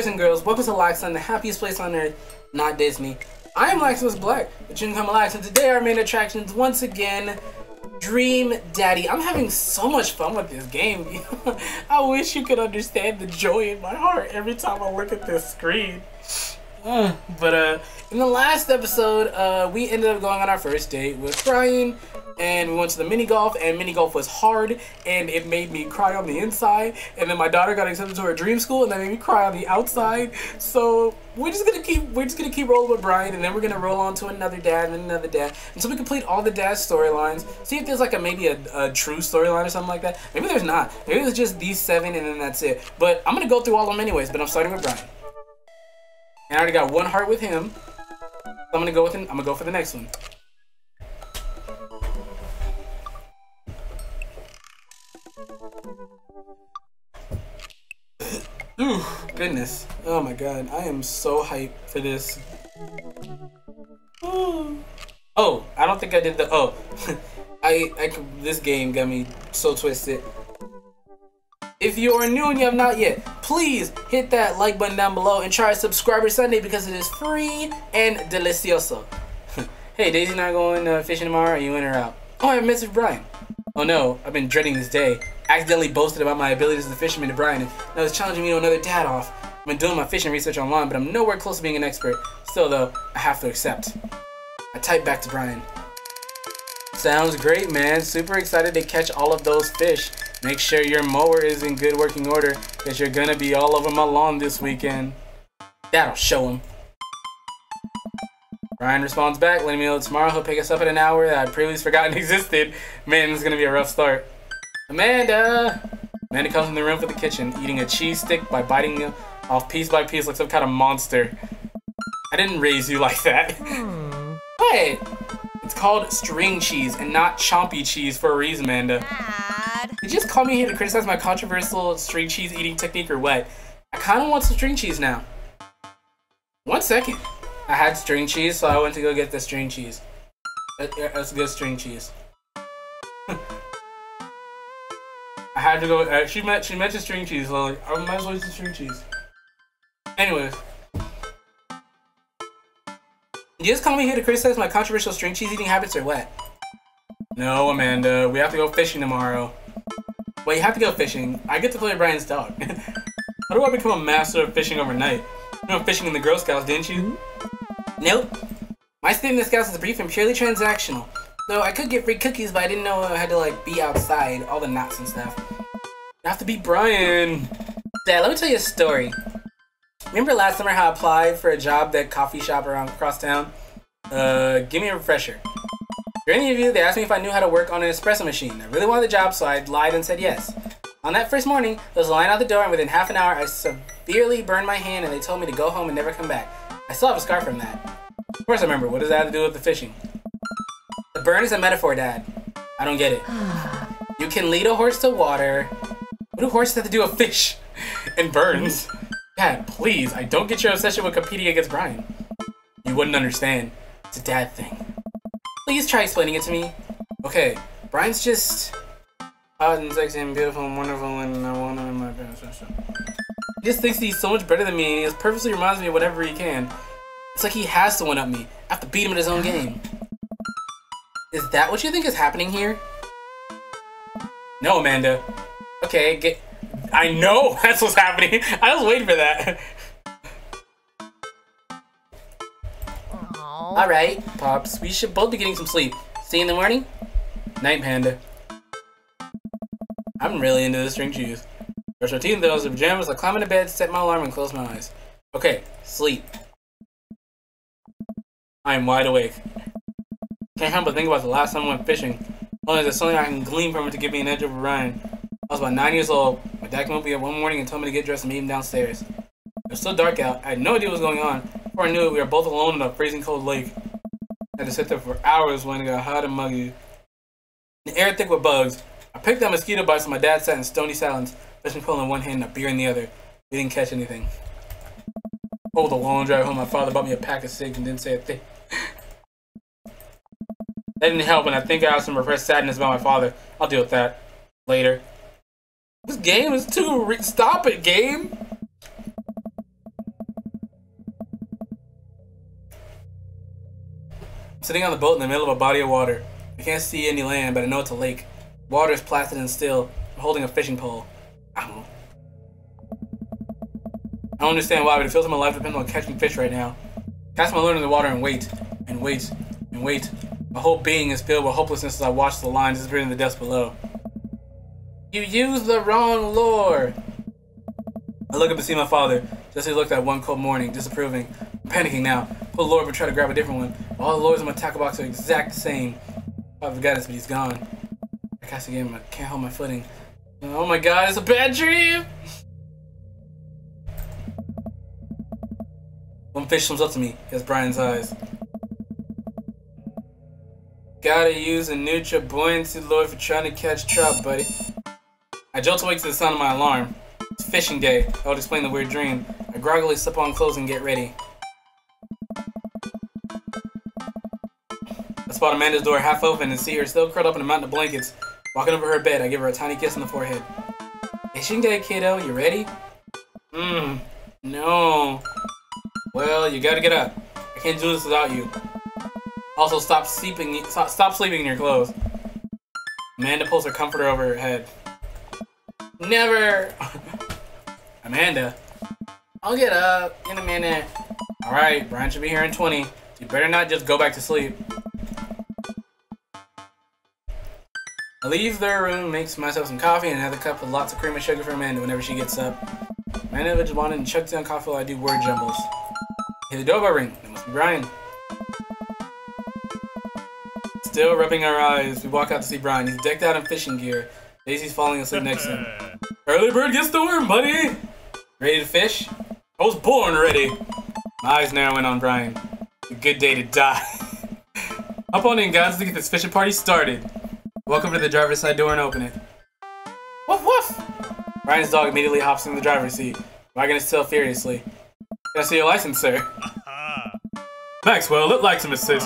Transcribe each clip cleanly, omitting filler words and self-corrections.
and girls, welcome to LAKESIDE, the happiest place on earth, not Disney. I am LaximusBlack, the Dream Come Alive, and today our main attractions, once again, Dream Daddy. I'm having so much fun with this game. I wish you could understand the joy in my heart every time I look at this screen. But in the last episode, we ended up going on our first date with Brian, and we went to the mini golf, and mini golf was hard, and it made me cry on the inside. And then my daughter got accepted to her dream school, and that made me cry on the outside. So we're just gonna keep rolling with Brian, and then we're gonna roll on to another dad and then another dad until we complete all the dad's storylines. See if there's like maybe a true storyline or something like that. Maybe there's not. Maybe it's just these 7 and then that's it. But I'm gonna go through all of them anyways. But I'm starting with Brian. And I already got 1 heart with him. So I'm gonna go with him. I'm gonna go for the next one. Ooh, goodness. Oh my god. I am so hyped for this. Ooh. Oh, I don't think I did the this game got me so twisted. If you are new and you have not yet, please hit that like button down below and try Subscriber Sunday because it is free and delicioso. Hey, Daisy not going fishing tomorrow? Are you in or out? Oh, I have messaged Brian. Oh no, I've been dreading this day. Accidentally boasted about my abilities as a fisherman to Brian and I was challenging me to another dad off. I've been doing my fishing research online, but I'm nowhere close to being an expert. Still though, I have to accept. I typed back to Brian. Sounds great, man. Super excited to catch all of those fish. Make sure your mower is in good working order because you're gonna be all over my lawn this weekend. That'll show him. Brian responds back, letting me know that tomorrow he'll pick us up at an hour that I'd previously forgotten existed. Man, this is gonna be a rough start. Amanda! Amanda comes in the room for the kitchen, eating a cheese stick by biting it off piece by piece like some kind of monster. I didn't raise you like that. What? It's called string cheese and not chompy cheese for a reason, Amanda. Dad. Did you just call me here to criticize my controversial string cheese eating technique or what? I kind of want some string cheese now. 1 second. I had string cheese, so I went to go get the string cheese. That's good string cheese. I had to go. She mentioned string cheese, so like, I might as well use the string cheese. Anyways. You just call me here to criticize my controversial string cheese eating habits or what? No, Amanda. We have to go fishing tomorrow. Well, you have to go fishing. I get to play Brian's dog. How do I become a master of fishing overnight? You went fishing in the Girl Scouts, didn't you? Nope. My stay in the Scouts is brief and purely transactional. Though I could get free cookies, but I didn't know I had to like be outside, all the knots and stuff. I have to beat Brian. Dad, let me tell you a story. Remember last summer how I applied for a job at coffee shop across town? Give me a refresher. For any of you, they asked me if I knew how to work on an espresso machine. I really wanted the job, so I lied and said yes. On that first morning, there was a line out the door, and within half an hour, I severely burned my hand, and they told me to go home and never come back. I still have a scar from that. Of course I remember. What does that have to do with the fishing? The burn is a metaphor, Dad. I don't get it. You can lead a horse to water. What do horses have to do with fish and burns? Dad, please, I don't get your obsession with competing against Brian. You wouldn't understand. It's a dad thing. Please try explaining it to me. Okay, Brian's just hot and sexy and beautiful and wonderful and I want him in my pants. He just thinks he's so much better than me and he just purposely reminds me of whatever he can. It's like he has to one-up me. I have to beat him at his own game. Is that what you think is happening here? No, Amanda. Okay, I know that's what's happening. I was waiting for that. Alright, Pops. We should both be getting some sleep. See you in the morning? Night, Panda. I'm really into this string cheese. Brush my teeth in those pajamas, I climb into bed, set my alarm, and close my eyes. Okay, sleep. I am wide awake. Can't help but think about the last time I went fishing. Only there's something I can glean from it to give me an edge over Ryan. I was about 9 years old. My dad came up here one morning and told me to get dressed and meet him downstairs. It was so dark out, I had no idea what was going on. Before I knew it, we were both alone in a freezing cold lake. I had to sit there for hours when it got hot and muggy. The air thick with bugs. I picked up mosquito bites and my dad sat in stony silence, fishing pole in one hand and a beer in the other. We didn't catch anything. Over the long drive home, my father bought me a pack of cigs and didn't say a thing. That didn't help, and I think I have some repressed sadness about my father. I'll deal with that later. This game is too... Stop it, game! sitting on the boat in the middle of a body of water. I can't see any land, but I know it's a lake. Water is placid and still. I'm holding a fishing pole. I don't understand why, but it feels like my life depends on catching fish right now. Cast my lure in the water and wait, and wait, and wait. My whole being is filled with hopelessness as I watch the line disappear in the depths below. You used the wrong lure! I look up to see my father, just as he looked that one cold morning, disapproving. I'm panicking now. Pull the lure up and try to grab a different one. All the lures in my tackle box are exact same. I forgot this, but he's gone. I cast again, I can't hold my footing. Oh my god, it's a bad dream! One fish swims up to me. He has Brian's eyes. Gotta use a neutral buoyancy lure for trying to catch trout, buddy. I jolt awake to the sound of my alarm. It's fishing day. I would explain the weird dream. I groggily slip on clothes and get ready. I spot Amanda's door half open and see her still curled up in a mountain of blankets. Walking over her bed, I give her a tiny kiss on the forehead. Fishing day, kiddo. You ready? No. Well, you gotta get up. I can't do this without you. Also, stop sleeping in your clothes. Amanda pulls her comforter over her head. Never! Amanda. I'll get up in a minute. Alright, Brian should be here in 20. So you better not just go back to sleep. I leave their room, makes myself some coffee, and another cup with lots of cream and sugar for Amanda whenever she gets up. Amanda just wanted to chuck down coffee while I do word jumbles. I hear the doorbell ring. It must be Brian. Still rubbing our eyes, we walk out to see Brian. He's decked out in fishing gear. Daisy's falling asleep next to him. Early bird gets the worm, buddy! Ready to fish? I was born ready. My eyes narrow in on Brian. It's a good day to die. Hop on in, guys, to get this fishing party started. Welcome to the driver's side door and open it. Woof woof! Brian's dog immediately hops in the driver's seat, wagging his tail furiously. Can I see your license, sir? Maxwell, let Laximus sit.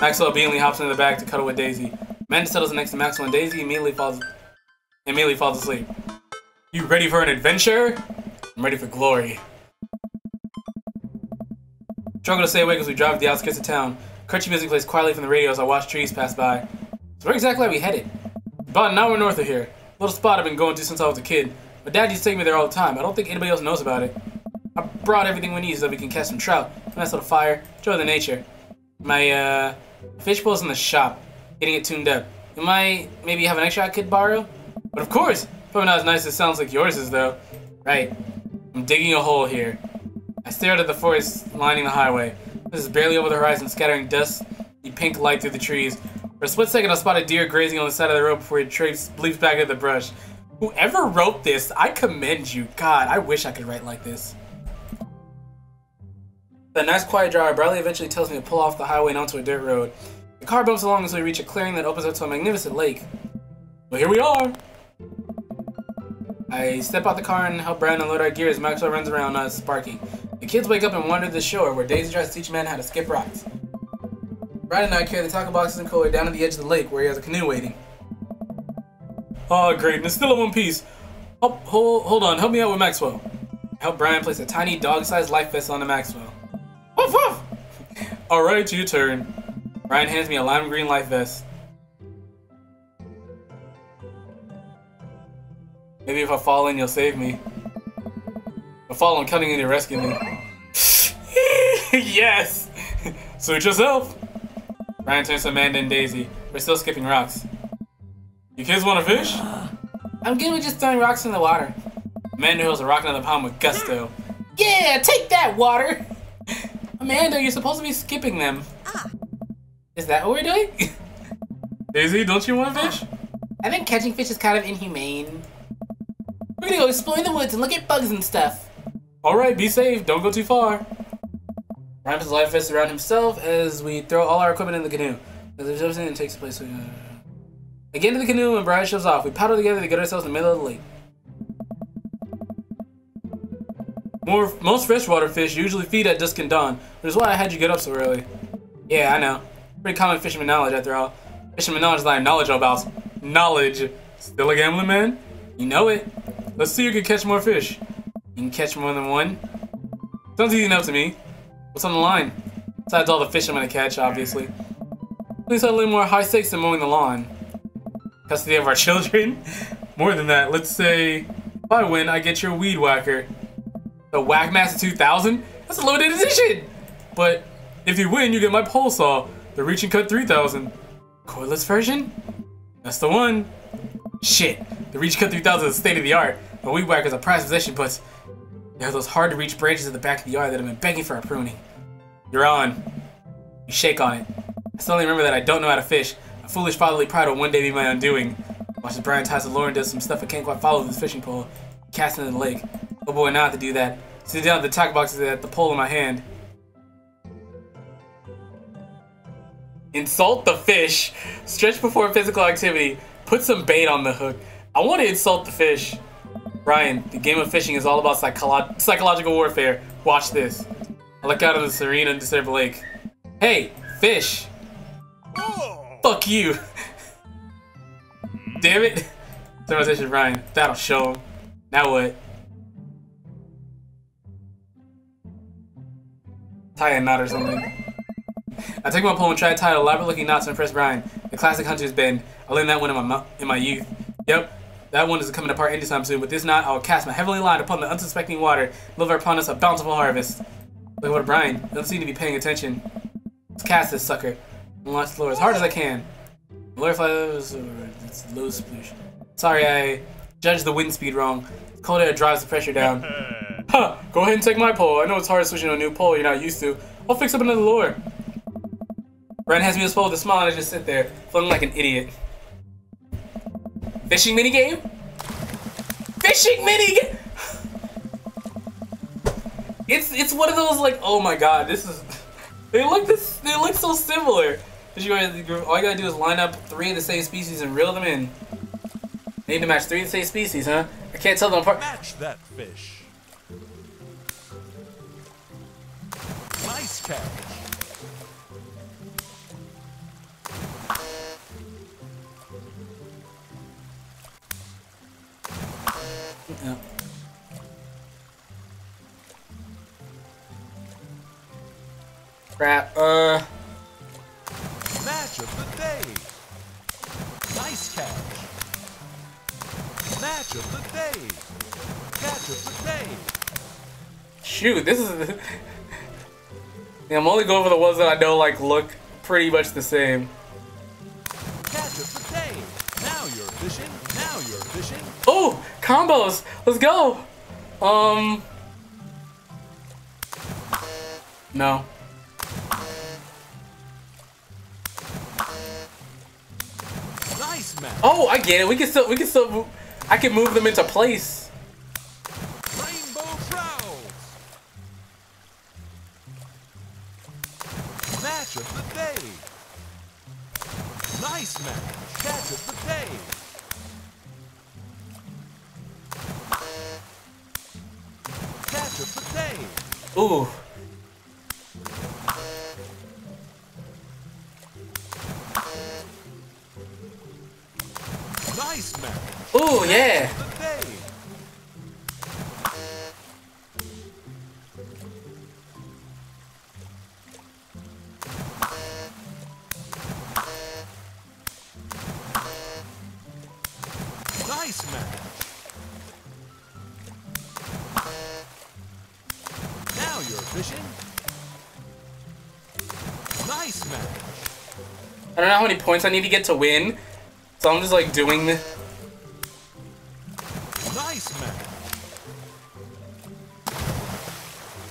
Maxwell obediently hops into the bag to cuddle with Daisy. Amanda settles next to Maxwell and Daisy immediately falls asleep. You ready for an adventure? I'm ready for glory. Struggle to stay awake as we drive to the outskirts of town. Country music plays quietly from the radio as I watch trees pass by. So where exactly are we headed? About an hour north of here. A little spot I've been going to since I was a kid. My dad used to take me there all the time. I don't think anybody else knows about it. I brought everything we need so that we can catch some trout, a nice little fire, enjoy the nature. My fish pole's in the shop, getting it tuned up. You might maybe have an extra I could borrow? But of course! Probably not as nice as it sounds like yours is though. Right. I'm digging a hole here. I stare out at the forest lining the highway. This is barely over the horizon, scattering dust, the pink light through the trees. For a split second, I spot a deer grazing on the side of the road before it leaps back into the brush. Whoever wrote this, I commend you. God, I wish I could write like this. That nice quiet drive, Bradley eventually tells me to pull off the highway and onto a dirt road. The car bumps along until we reach a clearing that opens up to a magnificent lake. Well, here we are! I step out the car and help Brandon unload our gear as Maxwell runs around us, barking. The kids wake up and wander to the shore, where Daisy tries to teach men how to skip rocks. Brandon and I carry the tackle boxes and cooler down to the edge of the lake, where he has a canoe waiting. Oh, great, and it's still in one piece. Oh, hold on, help me out with Maxwell. I help Brian place a tiny dog-sized life vest onto Maxwell. Woof woof! Alright, your turn. Brian hands me a lime green life vest. Maybe if I fall in, you'll save me. If I fall, I'm counting on you to rescue me. Yes! Suit yourself! Brian turns to Amanda and Daisy. We're still skipping rocks. You kids want to fish? I'm good with just throwing rocks in the water. Amanda hurls a rock into the pond with gusto. Yeah, take that, water! Amanda, you're supposed to be skipping them. Is that what we're doing? Daisy, don't you want to fish? I think catching fish is kind of inhumane. We're gonna go explore the woods and look at bugs and stuff. Alright, be safe. Don't go too far. Brian puts his life vest around himself as we throw all our equipment in the canoe. As there's everything that takes place. I get into the canoe and Brian shoves off. We paddle together to get ourselves in the middle of the lake. Most freshwater fish usually feed at dusk and dawn, which is why I had you get up so early. Yeah, I know. Pretty common fisherman knowledge after all. Fisherman knowledge is like knowledge about knowledge. Still a gambling man? You know it. Let's see who can catch more fish. You can catch more than one? Sounds easy enough to me. What's on the line? Besides all the fish I'm gonna catch, obviously. Please suddenly more high stakes than mowing the lawn. Custody of our children? More than that, let's say if I win, I get your weed whacker. The Whackmaster 2000? That's a limited edition! But if you win, you get my pole saw, the Reach and Cut 3000. Cordless version? That's the one. Shit, the Reach Cut 3000 is state of the art. My weed whacker is a prized possession, but there are those hard to reach branches at the back of the yard that have been begging for a pruning. You're on. You shake on it. I suddenly remember that I don't know how to fish. A foolish fatherly pride will one day be my undoing. Watch as Brian ties the lure and does some stuff I can't quite follow with his fishing pole. He casts it in the lake. Oh boy, now I have to do that. Sit down at the tackle box at the pole in my hand. Insult the fish. Stretch before physical activity. Put some bait on the hook. I want to insult the fish. Brian, the game of fishing is all about psychological warfare. Watch this. I look out on the serene, undisturbed lake. Hey, fish. Oh. Fuck you. Damn it. Conversation, Brian. That'll show him. Now what? Tie a knot or something. I take my pole and try to tie elaborate looking knots to impress Brian. The classic hunter's bend. I learned that one in my youth. Yep. That one isn't coming apart anytime soon. With this knot, I will cast my heavenly line upon the unsuspecting water, deliver upon us a bountiful harvest. Look what Brian doesn't seem to be paying attention. Let's cast this sucker. And launch the lure as hard as I can. The lure flies. It's low sploosh. Sorry, I judged the wind speed wrong. Cold air drives the pressure down. Huh! Go ahead and take my pole. I know it's hard switching to a new pole you're not used to. I'll fix up another lure. Brian hands me his pole with a smile and I just sit there, floating like an idiot. Fishing minigame? Fishing minigame! It's one of those like, oh my god, this is they look so similar. All you gotta do is line up 3 of the same species and reel them in. Need to match 3 of the same species, huh? I can't tell them apart. Match that fish. Nice catch. Yeah. Crap. Match of the day. Nice catch. Match of the day. Catch of the day. Shoot, this is. Yeah, I'm only going for the ones that I know like look pretty much the same. Catch of the day. Now you're fishing. Now you're fishing. Oh, combos. Let's go. No. Nice match. Oh, I get it. We can still move. I can move them into place. Rainbow trout. Match of the day. Nice match. Catch of the day. Catch of the day. Ooh. Nice match. Ooh, yeah. Nice match. Now you're fishing. Nice match. I don't know how many points I need to get to win, so I'm just like doing this. Nice match.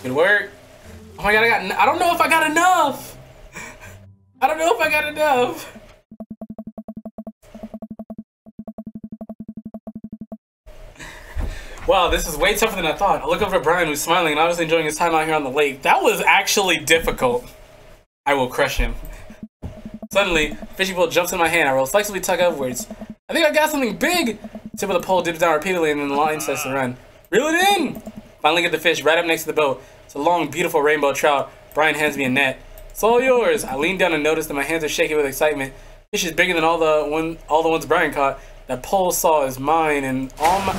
Good work. Oh my god, I don't know if I got enough. I don't know if I got enough. Wow, this is way tougher than I thought. I look over at Brian, who's smiling and obviously enjoying his time out here on the lake. That was actually difficult. I will crush him. Suddenly, fishing pole jumps in my hand. I reflexively tug upwards. I think I got something big! The tip of the pole dips down repeatedly and then the line starts to run. Reel it in! Finally get the fish right up next to the boat. It's a long, beautiful rainbow trout. Brian hands me a net. It's all yours! I lean down and notice that my hands are shaking with excitement. Fish is bigger than all the ones Brian caught. That pole saw is mine and all my...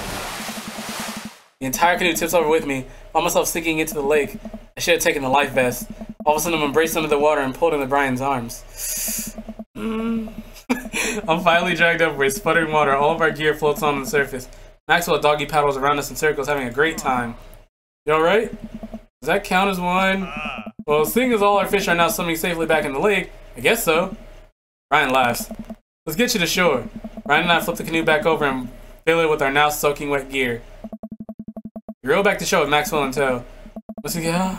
The entire canoe tips over with me. I found myself sinking into the lake. I should have taken the life vest. All of a sudden, I'm embraced under the water and pulled into Brian's arms. I'm finally dragged up with sputtering water. All of our gear floats on the surface. Maxwell doggy paddles around us in circles, having a great time. You alright? Does that count as one? Well, seeing as all our fish are now swimming safely back in the lake, I guess so. Ryan laughs. Let's get you to shore. Ryan and I flip the canoe back over and fill it with our now soaking wet gear. We row back to shore with Maxwell in tow. Once we get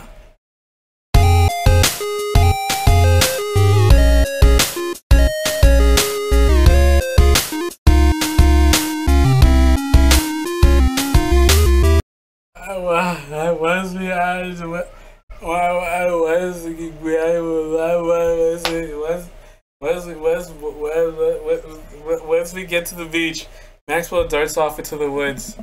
once we get to the beach, Maxwell darts off into the woods.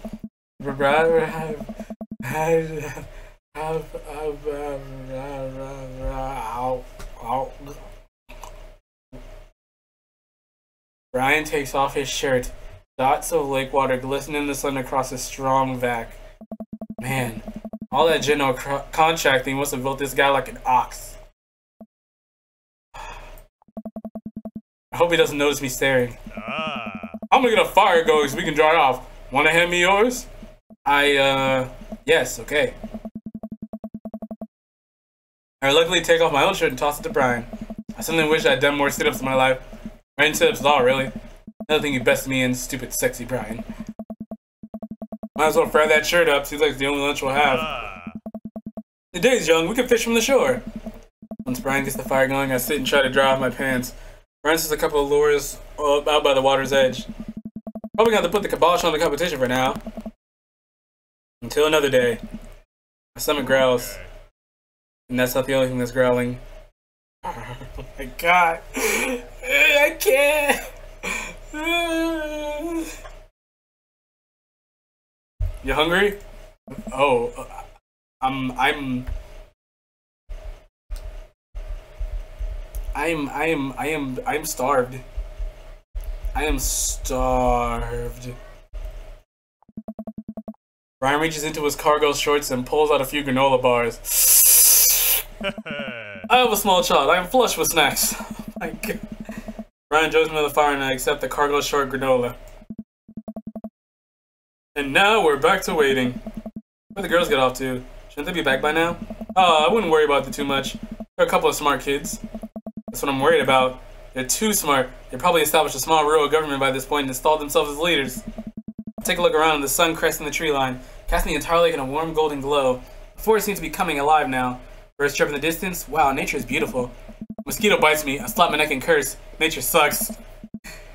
Brian takes off his shirt. Dots of lake water glisten in the sun across his strong back. Man, all that general contracting must have built this guy like an ox. I hope he doesn't notice me staring. I'm gonna get a fire going so we can dry off. Wanna hand me yours? Yes, okay. I luckily take off my own shirt and toss it to Brian. I suddenly wish I'd done more sit-ups in my life. Or sit-ups at all, really. Another thing you bested me in, stupid, sexy Brian. Might as well fry that shirt up, seems like it's the only lunch we'll have. The day's young, we can fish from the shore. Once Brian gets the fire going, I sit and try to dry off my pants. Brian sets a couple of lures out by the water's edge. Probably got to put the kibosh on the competition for now. Until another day. My stomach growls. And that's not the only thing that's growling. Oh my god. I can't. You hungry? Oh, I'm starved. I am starved. Brian reaches into his cargo shorts and pulls out a few granola bars. I have a small child. I am flush with snacks. My God. Brian joins me to the fire and I accept the cargo short granola. And now we're back to waiting. Where the girls get off to? Shouldn't they be back by now? Oh, I wouldn't worry about it too much. They're a couple of smart kids. That's what I'm worried about. They're too smart. They probably established a small rural government by this point and installed themselves as leaders. Take a look around, the sun cresting the tree line, casting the entire lake in a warm golden glow. The forest seems to be coming alive now. Birds chirp in the distance. Wow, nature is beautiful. Mosquito bites me. I slap my neck and curse. Nature sucks.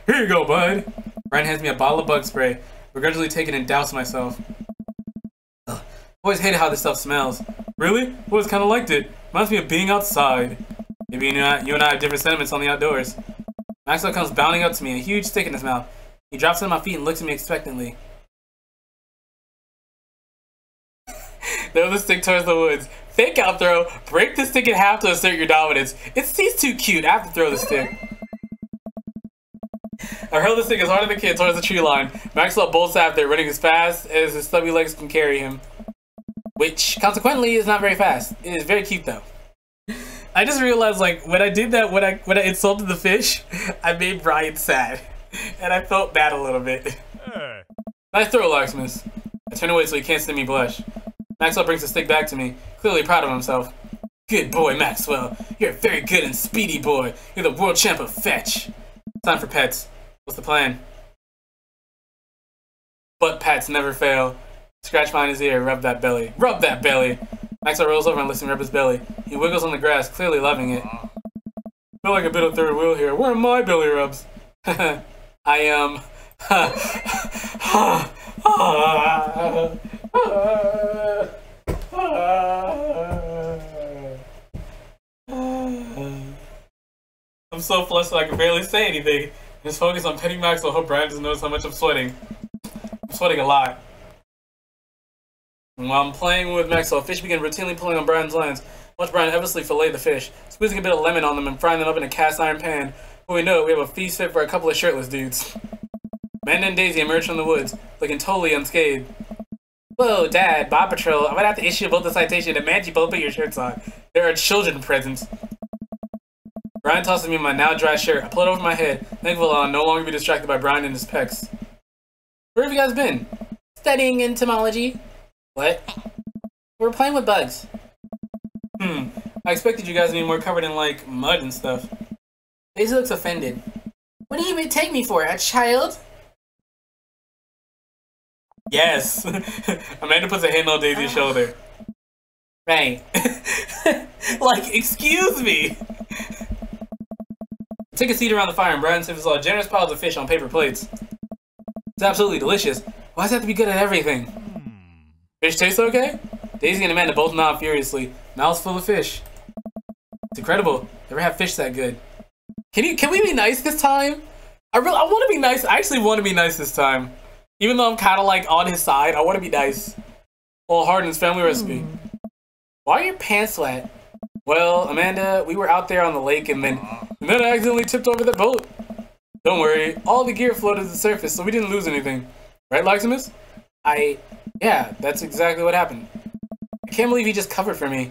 Here you go, bud. Brian hands me a bottle of bug spray. Begrudgingly take it and douse myself. Ugh. Always hated how this stuff smells. Really? Always kind of liked it. Reminds me of being outside. Maybe you and I have different sentiments on the outdoors. Maxwell comes bounding up to me, a huge stick in his mouth. He drops it at my feet and looks at me expectantly. Throw the stick towards the woods. Fake out throw. Break the stick in half to assert your dominance. He's too cute. I have to throw the stick. I hurl the stick as hard as I can towards the tree line. Maxwell bolts after, running as fast as his stubby legs can carry him. Which, consequently, is not very fast. It is very cute, though. I just realized, like, when I did that, when I insulted the fish, I made Brian sad. And I felt bad a little bit. Nice throw, Laximus. I turn away so he can't see me blush. Maxwell brings the stick back to me, clearly proud of himself. Good boy, Maxwell. You're a very good and speedy boy. You're the world champ of fetch. Time for pets. What's the plan? Butt pats never fail. Scratch behind his ear, rub that belly. Rub that belly! Maxwell rolls over and lets me rub his belly. He wiggles on the grass, clearly loving it. Feel like a bit of third wheel here. Where are my belly rubs? I am... I'm so flustered I can barely say anything. Just focus on petting Maxwell. Hope Brian doesn't notice how much I'm sweating. I'm sweating a lot. And while I'm playing with Maxwell, fish begin routinely pulling on Brian's lines. Watch Brian effortlessly fillet the fish, squeezing a bit of lemon on them and frying them up in a cast iron pan. Before we know it, we have a feast fit for a couple of shirtless dudes. Amanda and Daisy emerge from the woods, looking totally unscathed. Whoa, Dad, Bob Patrol, I'm gonna have to issue both a citation and demand you both put your shirts on. There are children present. Brian tosses me my now dry shirt. I pull it over my head, thankful I'll no longer be distracted by Brian and his pecs. Where have you guys been? Studying entomology. What? We're playing with bugs. I expected you guys to be more covered in, like, mud and stuff. Daisy looks offended. What do you even take me for, a child? Yes. Amanda puts a hand on Daisy's shoulder. Right. Like, excuse me. Take a seat around the fire and Brian serves all generous piles of fish on paper plates. It's absolutely delicious. Why does it have to be good at everything? Fish tastes okay? Daisy and Amanda both nod furiously. Mouths full of fish. It's incredible. Never had fish that good. Can we be nice this time? I want to be nice. I actually want to be nice this time. Even though I'm kind of like on his side, I want to be nice. Well, Hardin's family recipe. Why are your pants wet? Well, Amanda, we were out there on the lake and then I accidentally tipped over the boat. Don't worry, all the gear floated to the surface, so we didn't lose anything. Right, Laximus? Yeah, that's exactly what happened. I can't believe he just covered for me.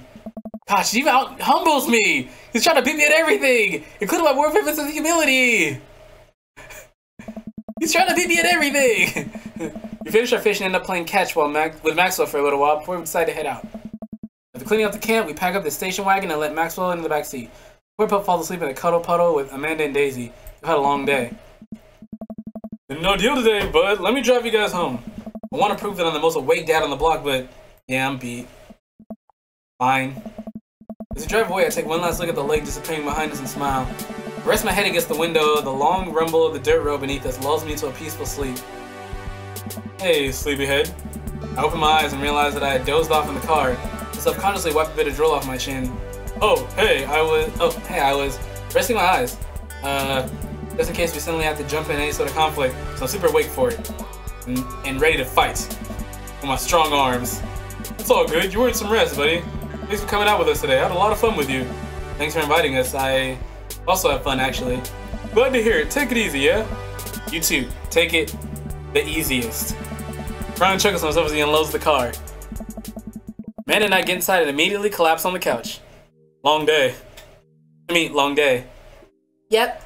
Gosh, he even humbles me! He's trying to beat me at everything! Including my more vivid sense of humility! He's trying to beat me at everything! We finished our fish and ended up playing catch with Maxwell for a little while before we decided to head out. After cleaning up the camp, we pack up the station wagon and let Maxwell into the back seat. Poor Pup falls asleep in a cuddle puddle with Amanda and Daisy. We've had a long day. No deal today, bud. Let me drive you guys home. I want to prove that I'm the most awake dad on the block, but yeah, I'm beat. Fine. As we drive away, I take one last look at the lake disappearing behind us and smile. I rest my head against the window. The long rumble of the dirt road beneath us lulls me to a peaceful sleep. Hey, sleepyhead. I open my eyes and realize that I had dozed off in the car. I subconsciously wiped a bit of drool off my chin. Hey, I was resting my eyes. Just in case we suddenly have to jump in any sort of conflict, so I'm super awake for it. And ready to fight. With my strong arms. It's all good, you earned some rest, buddy. Thanks for coming out with us today. I had a lot of fun with you. Thanks for inviting us. I also have fun, actually. Glad to hear it. Take it easy, yeah? You too. Take it the easiest. Brian chuckles himself as he unloads the car. Amanda and I get inside and immediately collapse on the couch. Long day. Long day. Yep.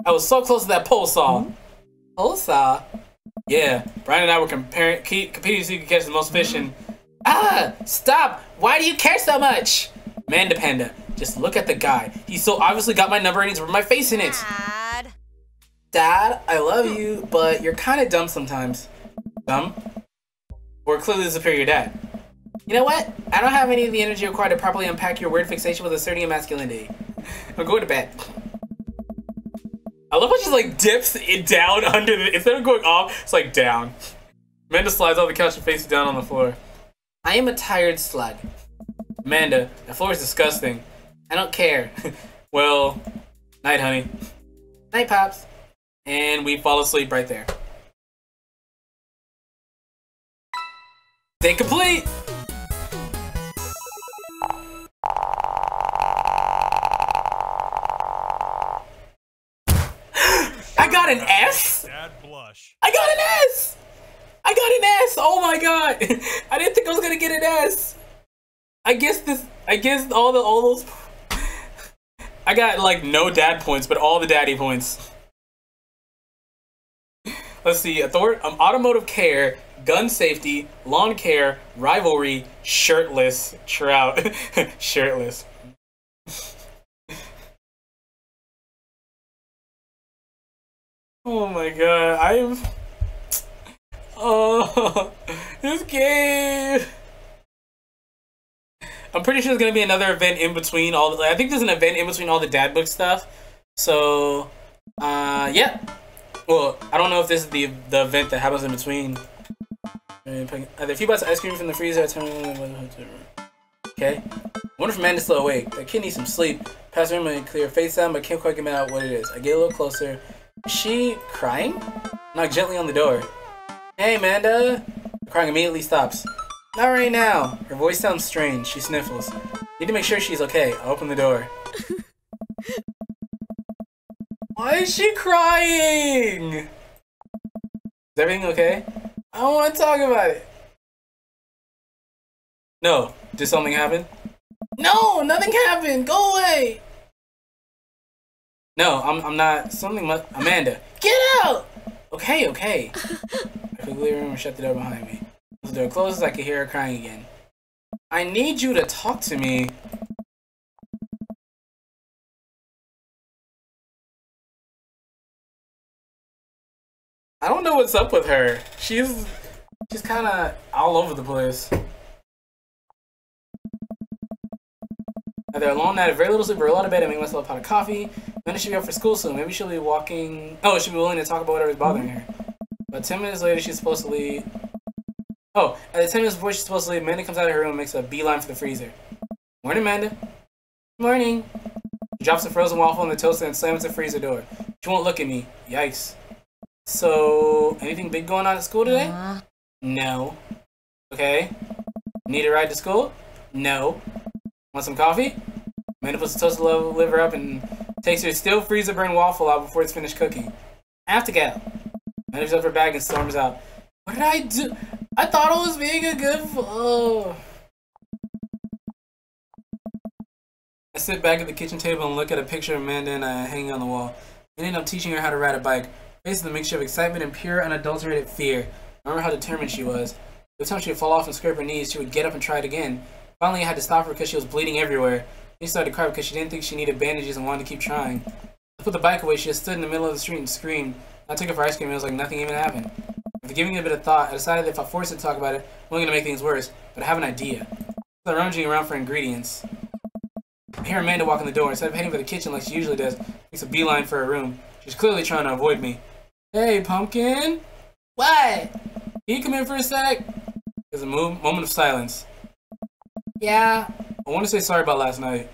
I was so close to that pole saw. Pole saw? Yeah. Brian and I were competing to see who could catch the most fish and... Stop! Why do you care so much? Amanda Panda, just look at the guy. He's so obviously got my number and he's rubbed my face in it. Dad, I love you, but you're kind of dumb sometimes. Dumb? Or clearly the superior dad. You know what? I don't have any of the energy required to properly unpack your weird fixation with asserting a masculinity. I'm going to bed. I love how she like dips it down under the, instead of going off, it's like down. Amanda slides off the couch and faces down on the floor. I am a tired slug. Amanda, the floor is disgusting. I don't care. Well, night, honey. Night, Pops. And we fall asleep right there. Day complete! I got an S? Dad blush. I got an S! I got an S! Oh my god! I didn't think I was gonna get an S. I guess all those I got like no dad points, but all the daddy points. Let's see, automotive care, gun safety, lawn care, rivalry, shirtless, trout, shirtless. Oh my god, oh, this game. I'm pretty sure there's gonna be another event in between all the, I think there's an event in between all the dad book stuff. So, yeah. Well, I don't know if this is the event that happens in between. Are there a few bites of ice cream from the freezer? Okay. I wonder if Amanda's still awake. That kid needs some sleep. Pass the room and clear her face out, but I can't quite get out what it is. I get a little closer. Is she crying? Knock gently on the door. Hey, Amanda. The crying immediately stops. Not right now. Her voice sounds strange. She sniffles. Need to make sure she's okay. I open the door. Why is she crying? Is everything okay? I don't want to talk about it. No. Did something happen? No, nothing happened. Go away. No, I'm not. Amanda, get out! Okay, okay. I quickly room and shut the door behind me. As the door closes, I can hear her crying again. I need you to talk to me. I don't know what's up with her. She's kind of all over the place. They're alone night, very little sleep, roll out of bed, and make myself a pot of coffee. Then she should be up for school soon. Maybe she'll be walking. Oh, she'll be willing to talk about whatever's bothering her. But 10 minutes later, she's supposed to leave. Oh, at the 10 minutes before she's supposed to leave, Amanda comes out of her room and makes a beeline for the freezer. Morning, Amanda. Morning. She drops a frozen waffle on the toaster and slams the freezer door. She won't look at me. Yikes. So, anything big going on at school today? No. Okay. Need a ride to school? No. Want some coffee? Amanda puts the toasted liver up and takes her still freezer burn waffle out before it's finished cooking. I have to go. Amanda picks up her bag and storms out. What did I do? I thought I was being a good I sit back at the kitchen table and look at a picture of Amanda and I hanging on the wall. I ended up teaching her how to ride a bike. Facing the mixture of excitement and pure, unadulterated fear. I remember how determined she was. Every time she would fall off and scrape her knees, she would get up and try it again. Finally, I had to stop her because she was bleeding everywhere. She started to cry because she didn't think she needed bandages and wanted to keep trying. I put the bike away. She just stood in the middle of the street and screamed. I took her for ice cream and it was like nothing even happened. After giving it a bit of thought, I decided that if I forced her to talk about it, I'm only going to make things worse. But I have an idea. I'm rummaging around for ingredients. I hear Amanda walk in the door. Instead of heading for the kitchen like she usually does, makes a beeline for her room. She's clearly trying to avoid me. Hey, Pumpkin! What? Can you come in for a sec? There's a moment of silence. Yeah? I want to say sorry about last night.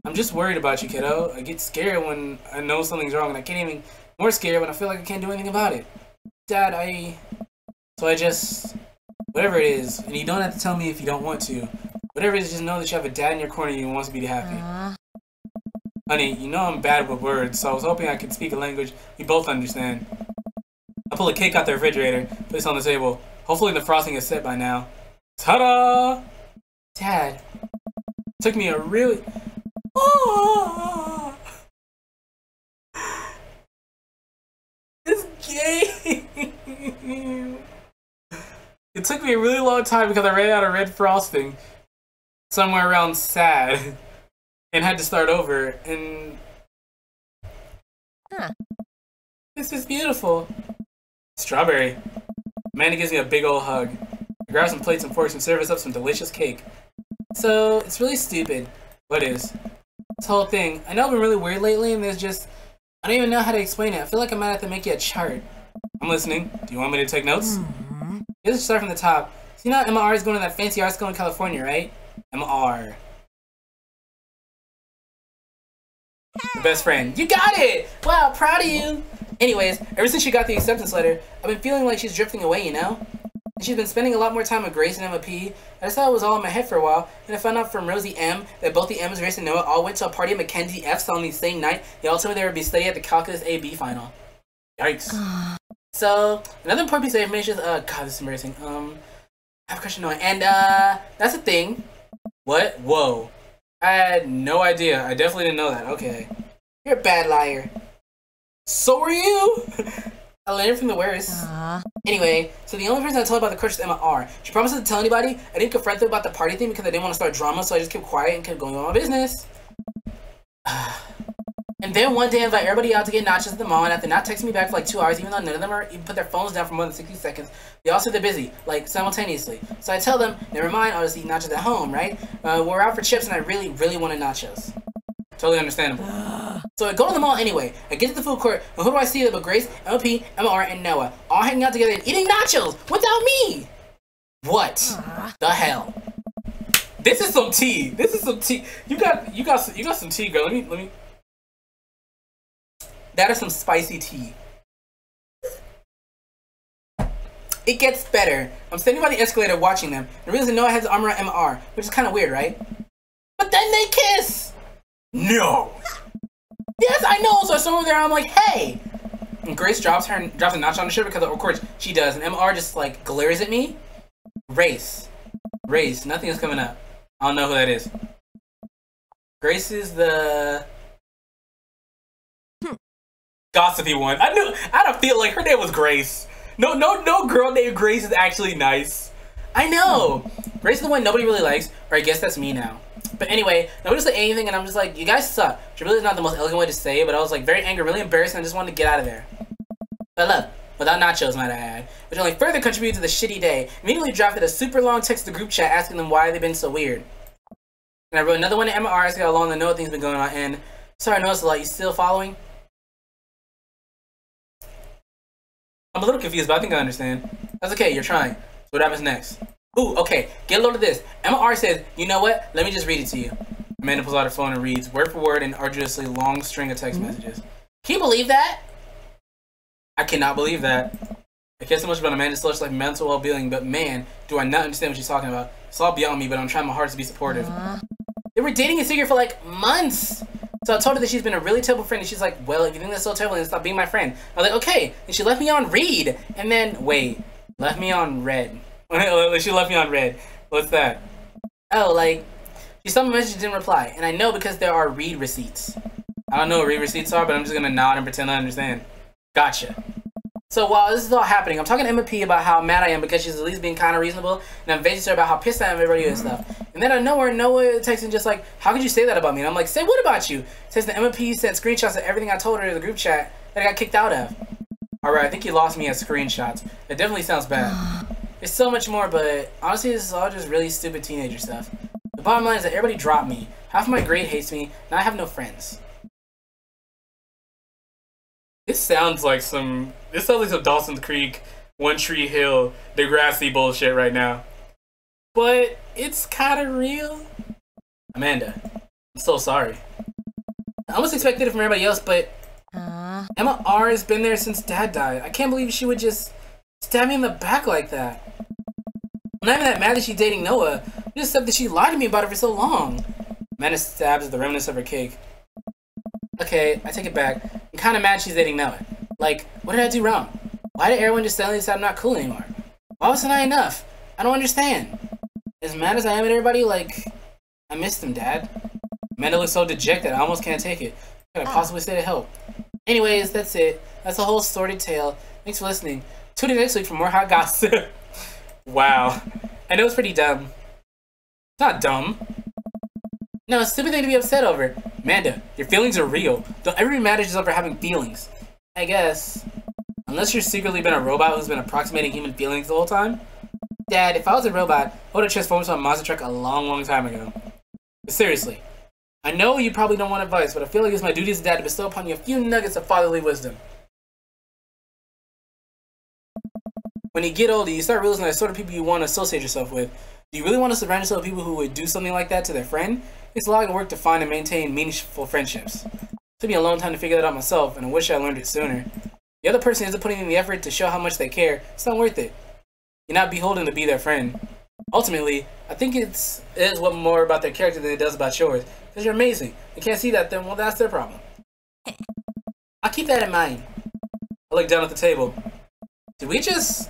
I'm just worried about you, kiddo. I get scared when I know something's wrong, and I can't even more scared when I feel like I can't do anything about it. Dad, So I just... Whatever it is, and you don't have to tell me if you don't want to. Whatever it is, just know that you have a dad in your corner who wants to be happy. Honey, you know I'm bad with words, so I was hoping I could speak a language we both understand. I pull a cake out the refrigerator, place it on the table. Hopefully the frosting is set by now. Ta-da! Dad, it took me a really... Oh! This game! It took me a really long time because I ran out of red frosting. Somewhere around sad. And had to start over, and... This is beautiful. Strawberry. Amanda gives me a big old hug. I grab some plates and forks and serve us up some delicious cake. So, it's really stupid. What is? This whole thing. I know I've been really weird lately, and there's just... I don't even know how to explain it. I feel like I might have to make you a chart. I'm listening. Do you want me to take notes? Let's start from the top. So you know MR is going to that fancy art school in California, right? MR. The best friend. You got it! Wow, proud of you! Anyways, ever since she got the acceptance letter, I've been feeling like she's drifting away, you know? And she's been spending a lot more time with Grace and MOP. I just thought it was all in my head for a while, and I found out from Rosie M that both the M's, Grace and Noah, all went to a party at Mackenzie F's on the same night. They all told me they would be studying at the Calculus AB final. Yikes. So, another important piece of information is, God, this is embarrassing. I have a question, Noah. And, that's the thing. What? Whoa. I had no idea. I definitely didn't know that. Okay. You're a bad liar. So are you? I learned from the worst. Anyway, so the only person I told about the crush is Emma R. She promised not to tell anybody. I didn't confront them about the party thing because I didn't want to start drama, so I just kept quiet and kept going on my business. And then one day I invite everybody out to get nachos at the mall, and after not texting me back for like 2 hours, even though none of them even put their phones down for more than 60 seconds, they all said they're busy, like simultaneously. So I tell them, never mind, I'll just eat nachos at home, right? We're out for chips, and I really, really wanted nachos. Totally understandable. So I go to the mall anyway. I get to the food court, and who do I see but Grace, LP, MR, and Noah, all hanging out together and eating nachos without me? What the hell? This is some tea. This is some tea. You got some tea, girl. Let me. That is some spicy tea. It gets better. I'm standing by the escalator watching them. The reason Noah has the armor on MR, which is kind of weird, right? But then they kiss. No. Yes, I know. So I stand over there. I'm like, hey. And Grace drops a notch on the shirt because, of course, she does. And MR just like glares at me. Race. Nothing is coming up. I don't know who that is. Grace is the Gossipy one. I don't feel like her name was Grace. No girl named Grace is actually nice. I know. Grace is the one nobody really likes, or I guess that's me now. But anyway, nobody said anything, and I'm just like, you guys suck. Which really is not the most elegant way to say it, but I was like very angry, really embarrassed, and I just wanted to get out of there. But look, without nachos, might I add, which only further contributed to the shitty day. Immediately drafted a super long text to the group chat asking them why they've been so weird. And I wrote another one to Emma R asking how long the Noah thing's been going on, and sorry, I noticed a lot. You still following? I'm a little confused, but I think I understand. That's okay, you're trying. So what happens next? Ooh, okay, get a load of this. Emma R says, you know what? Let me just read it to you. Amanda pulls out her phone and reads, word for word, an arduously long string of text messages. Can you believe that? I cannot believe that. I care so much about Amanda's slush like mental well-being, but man, do I not understand what she's talking about. It's all beyond me, but I'm trying my hardest to be supportive. They were dating in secret for like months. So I told her that she's been a really terrible friend, and she's like, well, if you think that's so terrible, then stop being my friend. I was like, okay. And she left me on read. And then, wait, left me on red. She left me on red. What's that? Oh, like, she saw my message and didn't reply. And I know because there are read receipts. I don't know what read receipts are, but I'm just going to nod and pretend I understand. Gotcha. So while this is all happening, I'm talking to Emma P about how mad I am because she's at least being kind of reasonable, and I'm venting to her about how pissed I am at everybody and stuff. And then out of nowhere, Noah texting just like, how could you say that about me? And I'm like, say what about you? Says the Emma P sent screenshots of everything I told her in the group chat that I got kicked out of. Alright, I think you lost me at screenshots. It definitely sounds bad. There's so much more, but honestly, this is all just really stupid teenager stuff. The bottom line is that everybody dropped me. Half of my grade hates me, and I have no friends. This sounds like some Dawson's Creek, One Tree Hill, Degrassi bullshit right now. But it's kind of real. Amanda, I'm so sorry. I almost expected it from everybody else, but Emma R has been there since Dad died. I can't believe she would just stab me in the back like that. I'm not even that mad that she's dating Noah. I'm just upset that she lied to me about it for so long. Amanda stabs at the remnants of her cake. Okay, I take it back. I'm kind of mad she's dating Noah. Like, what did I do wrong? Why did everyone just suddenly decide I'm not cool anymore? Why wasn't I enough? I don't understand. As mad as I am at everybody, like, I missed them, Dad. Amanda looks so dejected, I almost can't take it. What could I possibly say to help? Anyways, that's it. That's the whole sordid tale. Thanks for listening. Tune in next week for more hot gossip. Wow. I know it's pretty dumb. It's not dumb. No, it's a stupid thing to be upset over. Amanda, your feelings are real. Don't ever be mad at yourself for having feelings. I guess. Unless you're secretly been a robot who's been approximating human feelings the whole time. Dad, if I was a robot, I would have transformed into a monster truck a long time ago. But seriously, I know you probably don't want advice, but I feel like it's my duty as a dad to bestow upon you a few nuggets of fatherly wisdom. When you get older, you start realizing the sort of people you want to associate yourself with. Do you really want to surround yourself with people who would do something like that to their friend? It's a lot of work to find and maintain meaningful friendships. It took me a long time to figure that out myself, and I wish I learned it sooner. The other person isn't putting in the effort to show how much they care. It's not worth it. You're not beholden to be their friend. Ultimately, I think it is what more about their character than it does about yours. Because you're amazing. They can't see that, then well, that's their problem. I'll keep that in mind. I look down at the table. Did we just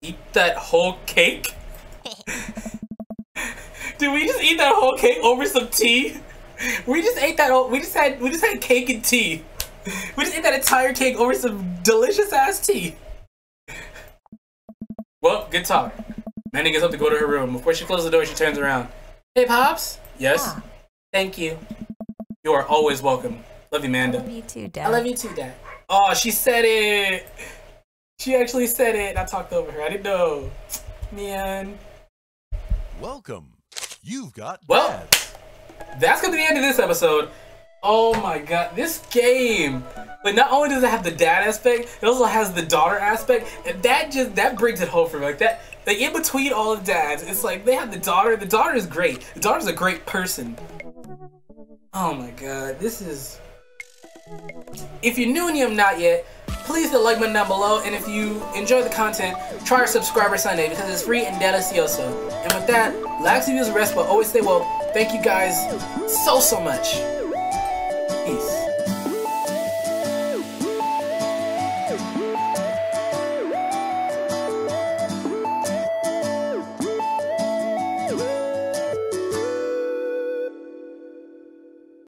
eat that whole cake? Did we just eat that whole cake over some tea? We just ate that whole, we just had cake and tea. We just ate that entire cake over some delicious ass tea. Well, good talk. Mandy gets up to go to her room. Before she closes the door, she turns around. Hey, Pops? Yes? Thank you. You are always welcome. Love you, Amanda. I love you too, Dad. I love you too, Dad. Oh, she said it. She actually said it. I talked over her. I didn't know. Man. Welcome. You've got Well, Dad. that's going to be the end of this episode. Oh my god, this game. But not only does it have the dad aspect, it also has the daughter aspect, and that brings it home for me. Like that, like in between all of dads, it's like they have the daughter. The daughter is great. The daughter's a great person. Oh my god, this is. If you're new and you have not yet, please hit the like button down below, and if you enjoy the content, try our subscriber Sunday because it's free and delicioso. And with that, Laximus rest, but always stay well. Thank you guys so much. Peace.